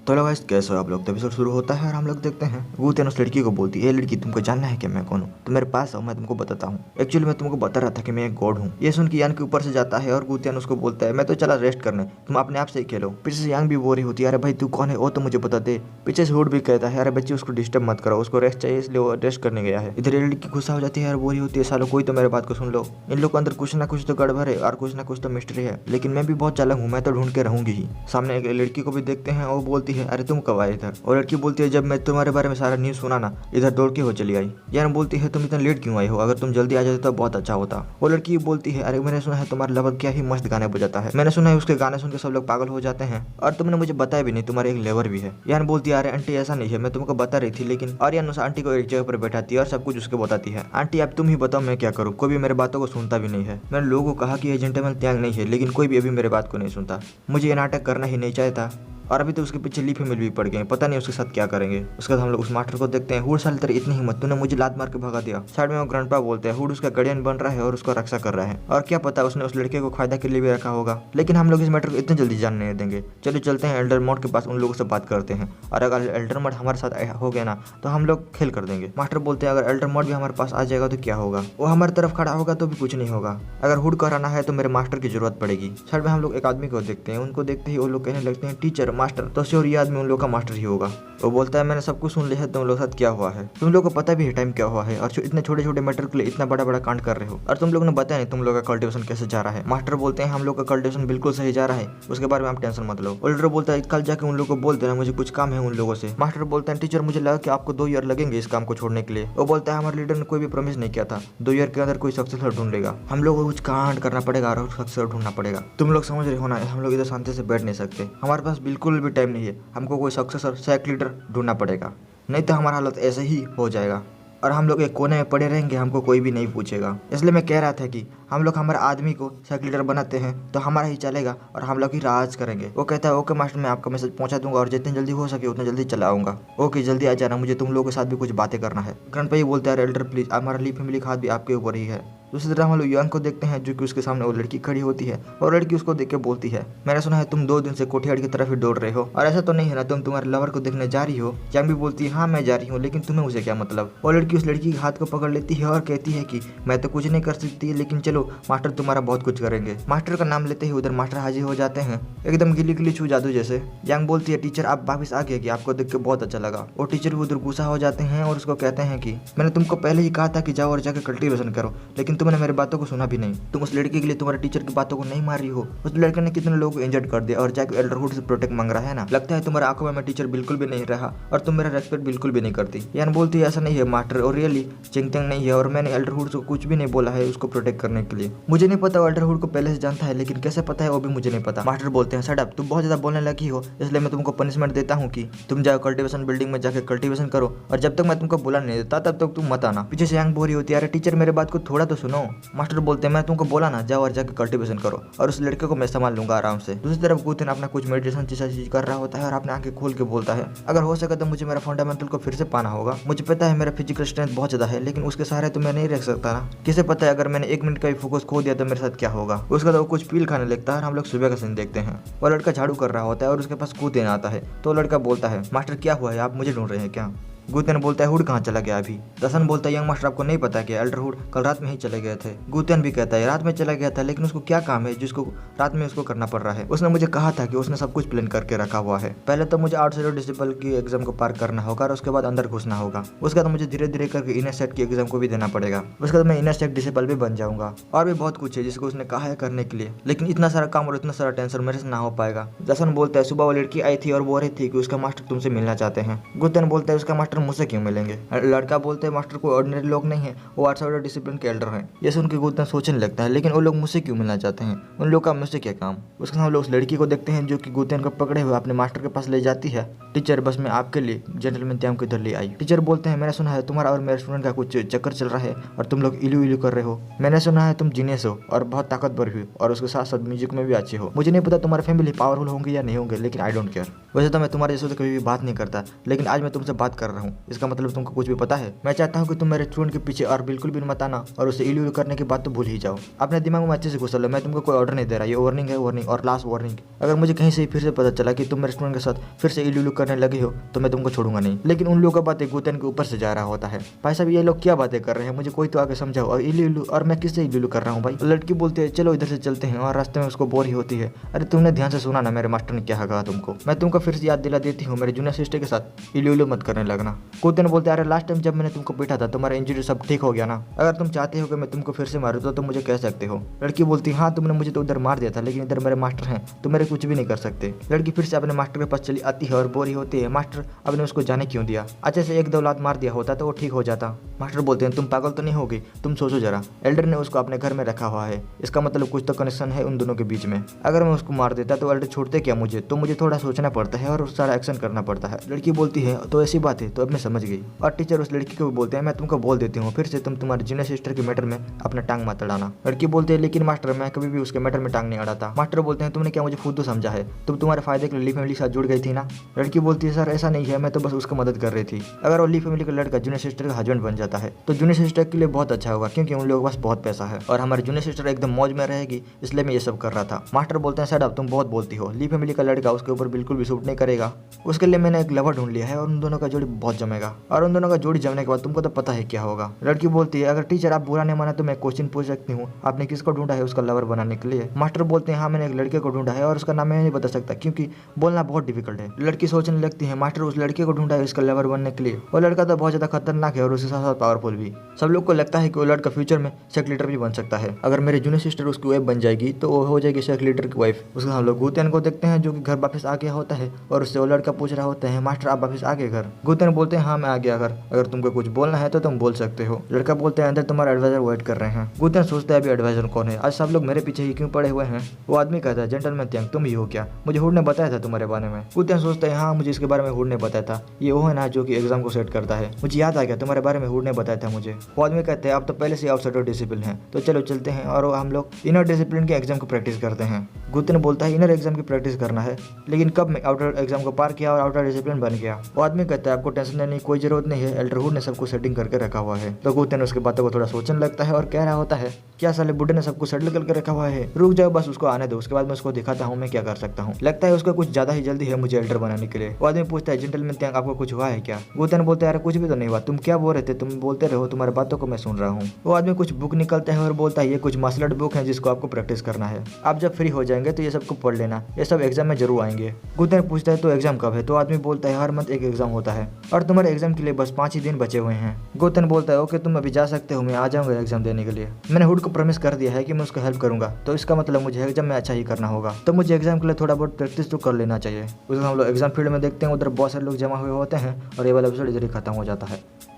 तो लोग कैसे हो आप लोग। तो एपिसोड शुरू होता है और हम लोग देखते हैं गूतियन उस लड़की को बोलती है, लड़की तुमको जानना है कि मैं कौन हूँ, तो मेरे पास आओ मैं तुमको बताता हूँ। एक्चुअली मैं तुमको बता रहा था कि मैं एक गॉड हूँ। ये सुन के यान के ऊपर से जाता है और गूतियन उसको बोलता है मैं तो चला रेस्ट करने, तुम अपने आप से ही खेलो। पीछे से यांग भी बोरी होती है, अरे भाई तू कौन है वो तो मुझे बता दे। पीछे से हुड भी कहता है अरे बच्ची उसको डिस्टर्ब मत करो, उसको रेस्ट चाहिए इसलिए वो रेस्ट करने गया है। इधर ये लड़की गुस्सा हो जाती है और बोरी होती है, सालों कोई तो मेरे बात को सुन लो। इन लोग के अंदर कुछ ना कुछ तो गड़बड़ है और कुछ ना कुछ तो मिस्ट्री है, लेकिन मैं भी बहुत चालाक हूँ, मैं तो ढूंढ के रहूंगी ही। सामने एक लड़की को भी देखते हैं, वो बोलती है अरे तुम कब आए इधर। और लड़की बोलती है जब मैं तुम्हारे बारे में सारा न्यूज़ सुना ना, इधर दौड़ के हो चली आई। यान बोलती है तुम इतना लेट क्यों आई हो, अगर तुम जल्दी आ जाते तो बहुत अच्छा होता। वो लड़की बोलती है अरे मैंने सुना है तुम्हारा लवर क्या ही मस्त गाने बजाता है, मैंने सुना है उसके गाने सुन के सब लोग पागल हो जाते हैं, और तुमने मुझे बताया भी नहीं तुम्हारे एक लेवर भी है। यान बोलती है अरे आंटी ऐसा नहीं है, मैं तुमको बता रही थी, लेकिन और यान उस आंटी को एक जगह पर बैठाती है और सब कुछ उसको बताती है। आंटी अब तुम ही बताओ मैं क्या करूँ, कोई भी मेरे बातों को सुनता भी नहीं है। मैंने लोगों को कहा कि ये जेंटलमैन त्याग नहीं है, लेकिन कोई भी अभी मेरे बात को नहीं सुनता। मुझे ये नाटक करना ही नहीं चाहता, और अभी तो उसके पीछे ली फीमेल भी पड़ गए, पता नहीं उसके साथ क्या करेंगे। उसके बाद हम लोग उस मास्टर को देखते हैं, हुड साली तेरी इतनी हिम्मत, तूने मुझे लात मार के भगा दिया। साइड में वो ग्रैंडपा बोलते हैं हुड उसका गार्डियन बन रहा है और उसका रक्षा कर रहा है, और क्या पता उसने उस लड़के को फायदा के लिए भी रखा होगा, लेकिन हम लोग इस मैटर को इतनी जल्दी जानने नहीं देंगे। चलो चलते हैं एल्डर मोड के पास, उन लोगों से बात करते हैं, और अगर एल्डर मोड हमारे साथ हो गया ना तो हम लोग खेल कर देंगे। मास्टर बोलते हैं अगर एल्डर मोड भी हमारे पास आ जाएगा तो क्या होगा, वो हमारी तरफ खड़ा होगा तो भी कुछ नहीं होगा, अगर हुड कराना है तो मेरे मास्टर की जरूरत पड़ेगी। साइड में हम लोग एक आदमी को देखते हैं, उनको देखते ही वो लोग कहने लगते हैं टीचर मास्टर तो श्योर ये आदमी उन लोग का मास्टर ही होगा। वो बोलता है मैंने सब कुछ सुन लिया है, तुम लोग साथ क्या हुआ है, तुम लोग को पता भी है टाइम क्या हुआ है, और इतने छोटे छोटे मैटर के लिए इतना बड़ा बड़ा कांड कर रहे हो, और तुम लोग ने बताया नहीं तुम लोग का कल्टिवेशन कैसे जा रहा है। मास्टर बोलते हैं हम लोग का कल्टिवेशन बिल्कुल सही जा रहा है, उसके बारे में आप टेंशन मत लो। ओल्डर बोलता है कल जाके उन लोगों को बोल देना मुझे कुछ काम है उन लोगों से। मास्टर बोलते हैं टीचर मुझे लगा कि आपको 2 ईयर लगेंगे इस काम को छोड़ने के लिए। वो बोलता है हमारे लीडर ने कोई भी प्रॉमिस नहीं किया था 2 ईयर के अंदर कोई सक्सेसर ढूंढ लेगा, हम लोग को कुछ कांड करना पड़ेगा और सक्सेसर ढूंढना पड़ेगा। तुम लोग समझ रहे हो ना, हम लोग इधर शांति से बैठ नहीं सकते, हमारे पास बिल्कुल भी टाइम नहीं है, हमको कोई सक्सेसर सैक लीडर ढूंढना पड़ेगा, नहीं तो हमारा हालत ऐसे ही हो जाएगा और हम लोग एक कोने में पड़े रहेंगे, हमको कोई भी नहीं पूछेगा। इसलिए मैं कह रहा था कि हम लोग हमारे आदमी को सैक लीडर बनाते हैं तो हमारा ही चलेगा और हम लोग ही राज करेंगे। वो कहता है ओके मास्टर मैं आपका मैसेज पहुंचा दूंगा और जितनी जल्दी हो सके उतना जल्दी चला आऊंगा। ओके जल्दी आ जाना, मुझे तुम लोगों के साथ भी कुछ बातें करना है। ग्रैंडपा बोलता है एल्डर प्लीज हमारा ली फैमिली का हाथ भी आपके ऊपर ही है। दूसरी तरफ हम लोग यंग को देखते हैं जो कि उसके सामने वो लड़की खड़ी होती है और लड़की उसको देख के बोलती है मैंने सुना है तुम 2 दिन से कोठियाड़ की तरफ ही दौड़ रहे हो, और ऐसा तो नहीं है ना तुम तुम्हारे लवर को देखने जा रही हो। यंग भी बोलती है हाँ मैं जा रही हूँ, लेकिन तुम्हें उसे क्या मतलब। वो लड़की उस लड़की के हाथ को पकड़ लेती है और कहती है कि मैं तो कुछ नहीं कर सकती, लेकिन चलो मास्टर तुम्हारा बहुत कुछ करेंगे। मास्टर का नाम लेते ही उधर मास्टर हाजिर हो जाते हैं एकदम गिली गिली छू जादू जैसे। यंग बोलती है टीचर आप वापिस आ गए कि आपको देख के बहुत अच्छा लगा। और टीचर भी उधर गुस्सा हो जाते हैं और उसको कहते हैं कि मैंने तुमको पहले ही कहा था कि जाओ और जाकर कल्टीवेशन करो, लेकिन तुमने मेरी बातों को सुना भी नहीं। तुम उस लड़की के लिए तुम्हारे टीचर की बातों को नहीं मार रही हो। उस लड़के ने कितने लोगों को इंजर्ड कर दिया और जाकर एल्डरहुड से प्रोटेक्ट मांग रहा है ना। लगता है तुम्हारे आंखों में मैं टीचर बिल्कुल भी नहीं रहा और तुम मेरा रेस्पेक्ट बिल्कुल भी नहीं करती। यान बोलती है ऐसा नहीं है मास्टर, और रियली चिंगतंग नहीं है और मैंने एल्डरहुड को कुछ भी नहीं बोला है उसको प्रोटेक्ट करने के लिए। मुझे नहीं पता एल्डरहुड को पहले से जानता है, लेकिन कैसे पता है वो भी मुझे नहीं पता। मास्टर बोलते हैं शट अप, तुम बहुत ज्यादा बोलने लगी हो, इसलिए मैं तुमको पनिशमेंट देता हूँ कि तुम जाओ कल्टीवेशन बिल्डिंग में जाकर कल्टीवेशन करो, और जब तक मैं तुमको बुला नहीं देता तब तक तुम मत आना। पीछे से यंग बोरी होती है अरे टीचर मेरे बात को थोड़ा तो सुनो। मास्टर बोलते हैं मैं तुमको बोला ना जाओ और जाकर कल्टीवेशन करो, और उस लड़के को मैं संभाल लूंगा आराम से। दूसरी तरफ गुतिन अपना कुछ मेडिटेशन जैसा चीज कर रहा होता है और अपने आंखें खोल के बोलता है अगर हो सके तो मुझे मेरा फंडामेंटल को फिर से पाना होगा। मुझे पता है मेरा फिजिकल स्ट्रेंथ बहुत ज्यादा है, लेकिन उसके सहारे तो मैं नहीं रख सकता ना। किसे पता है अगर मैंने 1 मिनट का भी फोकस खो दिया तो मेरे साथ क्या होगा। उसका तो वो कुछ पील खाने लगता है और हम लोग सुबह का सीन देखते हैं। वो लड़का झाड़ू कर रहा होता है और उसके पास गुतिन आता है, तो लड़का बोलता है मास्टर क्या हुआ है, आप मुझे ढूंढ रहे हैं क्या। गुतियन बोलता है हुड कहाँ चला गया अभी। दसन बोलता है यंग मास्टर आपको नहीं पता कि एल्डरहुड कल रात में ही चले गए थे। गुतियन भी कहता है रात में चला गया था, लेकिन उसको क्या काम है जिसको रात में उसको करना पड़ रहा है। उसने मुझे कहा था कि उसने सब कुछ प्लान करके रखा हुआ है। पहले तो मुझे आउटसाइडर डिसिपल की एग्जाम को पार करना होगा और उसके बाद अंदर घुसना होगा। उसके बाद मुझे धीरे धीरे करके इनर सेट की एग्जाम को भी देना पड़ेगा। उसके बाद मैं इनर सेट डिसिपल भी बन जाऊंगा, और भी बहुत कुछ है जिसको उसने कहा है करने के लिए, लेकिन इतना सारा काम और इतना सारा टेंशन मेरे से ना हो पाएगा। दसन बोलता है सुबह वो लड़की आई थी और बोल रही थी कि उसका मास्टर तुमसे मिलना चाहते हैं। गुतियन बोलता है उसका मास्टर मुझसे क्यों मिलेंगे। लड़का बोलते हैं मास्टर कोई ऑर्डिनरी लोग नहीं है, वो आउटसाइडर डिसिप्लिन के एल्डर हैं। ये सुन के गुतियन सोचने लगता है लेकिन वो लोग मुझसे क्यों मिलना चाहते हैं, उन लोग का मुझसे क्या काम। उसके साथ लोग उस लड़की को देखते हैं जो कि गुतियन को पकड़े हुए अपने मास्टर के पास ले जाती है। टीचर बस मैं आपके लिए जेंटलमैन त्याम को इधर ले आई। टीचर बोलते हैं मैंने सुना है तुम्हारा और मेरे स्टूडेंट का कुछ चक्कर चल रहा है और तुम लोग इलू इलू कर रहे हो। मैंने सुना है तुम जीनियस हो और बहुत ताकतवर भी, और उसके साथ साथ म्यूजिक में भी अच्छे हो। मुझे नहीं पता तुम्हारी फैमिली पावरफुल होंगे या नहीं होंगे, लेकिन आई डोंट केयर। वैसे तो मैं तुम्हारे जैसे तो कभी भी बात नहीं करता, लेकिन आज मैं तुमसे बात कर रहा हूँ। इसका मतलब तुमको कुछ भी पता है? मैं चाहता हूँ कि तुम मेरे स्टूडेंट के पीछे और बिल्कुल भी मत आना और उसे इल्लू करने की बात तो भूल ही जाओ। अपने दिमाग में अच्छे से घुसा लो, मैं तुमको कोई ऑर्डर नहीं दे रहा, ये वार्निंग है, वार्निंग और लास्ट वार्निंग। अगर मुझे कहीं से फिर से पता चला कि तुम मेरे स्टूडेंट के साथ फिर से इल्लू करने लगे हो तो मैं तुमको छोड़ूंगा नहीं। लेकिन उन लोगों का बातें गुतेन के ऊपर से जा रहा होता है। भाई साहब ये लोग क्या बातें कर रहे हैं, मुझे कोई तो आगे समझाओ। और इल्लू और मैं किससे इल्लू कर रहा हूँ भाई? लड़की बोलती है चलो इधर से चलते हैं और रास्ते में उसको बोर ही होती है। अरे तुमने ध्यान से सुना ना मेरे मास्टर ने क्या कहा तुमको? मैं तुमको फिर से याद दिला देती हूँ, मेरे जूनियर सिस्टर के साथ इल्लू मत करने लगना। गुतेन बोलते अरे लास्ट टाइम जब मैंने तुमको पीटा था तुम्हारा इंजरी सब ठीक हो गया ना? अगर तुम चाहते हो कि मैं तुमको फिर से मारूं तो तुम मुझे कह सकते हो। लड़की बोलती हाँ तुमने मुझे तो उधर मार दिया था, लेकिन इधर मेरे मास्टर हैं तो मेरे कुछ भी नहीं कर सकते। लड़की फिर से अपने मास्टर के पास चली आती है और बोरी होती है, मास्टर आपने उसको जाने क्यों दिया? अच्छे से एक दो लात मार दिया होता तो वो ठीक हो जाता। मास्टर बोलते हैं तुम पागल तो नहीं होगी, तुम सोचो जरा, एल्डर ने उसको अपने घर में रखा हुआ है, इसका मतलब कुछ तो कनेक्शन है उन दोनों के बीच में। अगर मैं उसको मार देता तो एल्डर छोड़ते क्या मुझे? तो मुझे थोड़ा सोचना पड़ता है और उस सारा एक्शन करना पड़ता है। लड़की बोलती है तो ऐसी बात है, तो अब मैं समझ गई। और टीचर उस लड़की को भी बोलते हैं मैं तुमको बोल देती हूँ फिर से तुम तुम्हारे जूनियर सिस्टर के मैटर में अपना टांग मत अड़ाना। लड़की बोलते हैं लेकिन मास्टर मैं कभी भी उसके मैटर में टांग नहीं अड़ाता। मास्टर बोलते हैं तुमने क्या मुझे फुद्दू समझा है? तुम तुम्हारे फायदे के लिए ली फैमिली के साथ जुड़ गई थी ना? लड़की बोलती है सर ऐसा नहीं है, मैं तो बस उसको मदद कर रही थी। अगर वो ली फैमिली का लड़का जूनियर सिस्टर का हस्बैंड बन जाता है तो जूनियर सिस्टर के लिए बहुत अच्छा होगा, क्योंकि उन लोगों के पास बहुत पैसा है और हमारी जूनियर सिस्टर एकदम मौज में रहेगी, इसलिए मैं ये सब कर रहा था। मास्टर बोलते हैं सर अब तुम बहुत बोलती हो, ली फैमिली का लड़का उसके ऊपर बिल्कुल भी सूट नहीं करेगा, उसके लिए मैंने एक लवर ढूंढ लिया है और उन दोनों का जोड़ी बहुत जमेगा और उन दोनों का जोड़ी जमने के बाद तुमको तो पता है क्या होगा। लड़की बोलती है अगर टीचर आप बुरा नहीं माना तो मैं क्वेश्चन पूछ सकती हूँ, आपने किसको ढूंढा है उसका लवर बनाने के लिए? मास्टर बोलते हैं हाँ मैंने एक लड़के को ढूंढा है और उसका नाम मैं नहीं बता सकता क्योंकि बोलना बहुत डिफिकल्ट है। लड़की सोचने लगती है मास्टर उस लड़के को ढूंढा है इसका लवर बनने के लिए, वो लड़का तो बहुत ज्यादा खतरनाक है और उसके साथ साथ पावरफुल भी। सब लोग को लगता है कि वो लड़का फ्यूचर में सेक्रेटरी भी बन सकता है। अगर मेरी जूनियर सिस्टर उसकी वाइफ बन जाएगी तो वो हो जाएगी सेक्रेटरी की वाइफ। उसके हम लोग गुतेन को देखते हैं जो कि घर वापस आ गया होता है और उससे वो लड़का पूछ रहा होता है मास्टर आप वापस आ गए घर? गुतेन बोलते हैं हाँ मैं आ गया घर, अगर तुमको कुछ बोलना है तो तुम बोल सकते हो। लड़का बोलते हैं अंदर तुम्हारा एडवाइजर वेट कर रहे हैं। गुतेन सोचता है अभी एडवाइजर कौन है, आज सब लोग मेरे पीछे ही क्यों पड़े हुए हैं? वो आदमी कहता है जेंटलमैन त्यांग तुम ही हो क्या? मुझे हुड ने बताया था तुम्हारे बारे में। गुतेन सोचता है हाँ मुझे इसके बारे में हुड ने बताया था, ये वो है ना जो कि एग्जाम को सेट करता है, मुझे याद आ गया तुम्हारे बारे में हुड ने बताया था मुझे। वो आदमी कहते हैं आप तो पहले से आउटसाइडर डिसिप्लिन है, तो चलो चलते हैं और हम लोग इनर डिसिप्लिन के एग्जाम को प्रैक्टिस करते हैं। गुतेन बोलता है इनर एग्जाम की प्रैक्टिस करना है, लेकिन कब मैं आउटर एग्जाम को पार किया और आउटर डिसिप्लिन बन गया? वो आदमी कहता है आपको टेंशन लेने की कोई जरूरत नहीं है, एल्डर हुड ने सबको सेटिंग करके रखा हुआ है। तो गुतेन उसके बातों को थोड़ा सोचने लगता है और कह रहा होता है क्या साले बुड्ढे ने सबको सेटल करके रखा हुआ है, रुक जाओ बस उसको आने दो, उसके बाद मैं उसको दिखाता हूँ मैं क्या कर सकता हूँ। लगता है उसको कुछ ज्यादा ही जल्दी है मुझे एल्डर बनाने के लिए। वो आदमी पूछता है जेंटलमैन त्यांग आपको कुछ हुआ है क्या? गुतेन बोलते हैं कुछ भी तो नहीं हुआ, तुम क्या बोल रहे थे, तुम बोलते रहो, तुम्हारे बातों को मैं सुन रहा हूँ। वो आदमी कुछ बुक निकलता है और बोलता है ये कुछ मार्शल आर्ट बुक है जिसको आपको प्रैक्टिस करना है, आप जब फ्री हो जाएंगे तो ये सबको पढ़ लेना, ये सब एग्जाम में जरूर आएंगे। गुतेन पूछता है तो एग्जाम कब है? तो आदमी बोलता है हर मंथ एक एग्जाम होता है और तुम्हारे एग्जाम के लिए बस 5 ही दिन बचे हुए हैं। गुतेन बोलता है ओके तुम अभी जा सकते हो, मैं आ जाऊंगा एग्जाम देने के लिए। मैंने हुड को प्रॉमिस कर दिया है कि मैं उसको हेल्प करूंगा, तो इसका मतलब मुझे एग्जाम में अच्छा ही करना होगा, तो मुझे एग्जाम के लिए थोड़ा बहुत प्रैक्टिस तो कर लेना चाहिए। उसको हम लोग एग्जाम फील्ड में देखते हैं, उधर बहुत सारे लोग जमा हुए होते हैं और ये वाला एपिसोड इधर ही खत्म हो जाता है।